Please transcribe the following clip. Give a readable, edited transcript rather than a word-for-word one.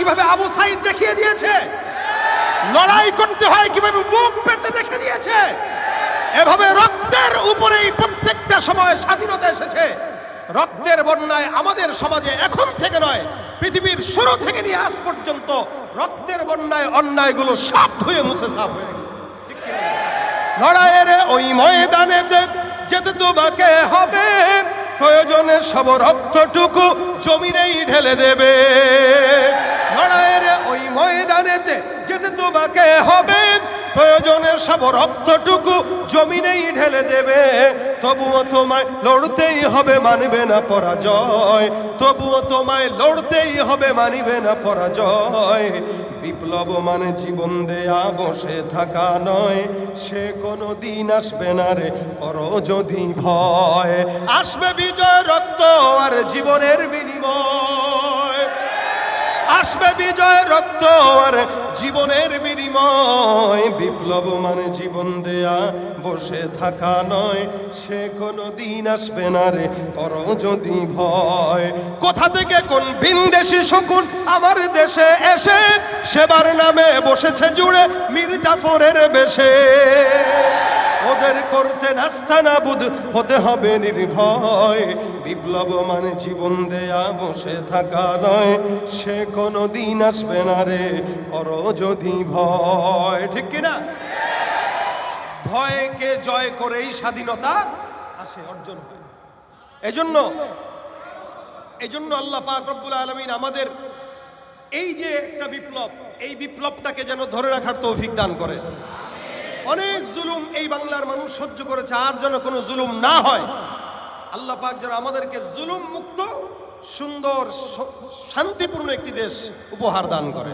কিভাবে আবু সাইদ দেখিয়ে দিয়েছে, লড়াই করতে হয় কিভাবে বুক পেতে দেখে দিয়েছে। এভাবে রক্তের উপরেই প্রত্যেকটা সময় স্বাধীনতা এসেছে। রক্তের বন্যায় আমাদের সমাজে এখন থেকে নয়, পৃথিবীর শুরু থেকে নিয়ে আজ পর্যন্ত রক্তের বন্যায় অন্যায়গুলো সব ধুয়ে মুছে সাফ হয়ে গেছে। লড়াইয়ের ওই ময়দানে যেতে তোমাকে হবে, প্রয়োজনে সব রক্তটুকু জমিনেই ঢেলে দেবে। লড়াইয়ের ওই ময়দানেতে যেতে তোমাকে হবে, প্রয়োজনে সব রক্তটুকু জমিনেই ঢেলে দেবে। তবুও তোমায় লড়তেই হবে, মানবে না পরাজয়। তবুও তোমায় লড়তেই হবে, মানবে না পরাজয়। বিপ্লব মানে জীবন দেয়া বসে থাকা নয়, সে কোনো দিন আসবে না রে করো যদি ভয়। আসবে বিজয় রক্ত আর জীবনের বিনিময়, আসবে বিজয় রক্ত আর জীবনের বিনিময়। বিপ্লব মানে জীবন দেয়া বসে থাকা নয়, সে কোনো দিন আসবে না রে করো যদি ভয়। কোথা থেকে কোন ভিনদেশি শকুন আমার দেশে এসে সেবার নামে বসেছে জুড়ে মীর জাফরের বেশে। ওদের করতে নাস্তানাবুদ হতে হবে নির্ভয়। বিপ্লব মানে জীবন দেয়া বসে থাকা নয়, সে কোনো দিন আসবে না রে করো যদি ভয়। ঠিক কিনা? ভয়কে জয় করেই স্বাধীনতা আসে, অর্জন হয়। এজন্য আল্লাহ পাক রব্বুল আলামিন আমাদের এই যে একটা বিপ্লব, এই বিপ্লবটাকে যেন ধরে রাখার তৌফিক দান করে। অনেক জুলুম এই বাংলার মানুষ সহ্য করেছে, আর যেন কোনো জুলুম না হয়। আল্লাহ পাক যেন আমাদেরকে জুলুম মুক্ত সুন্দর শান্তিপূর্ণ একটি দেশ উপহার দান করে।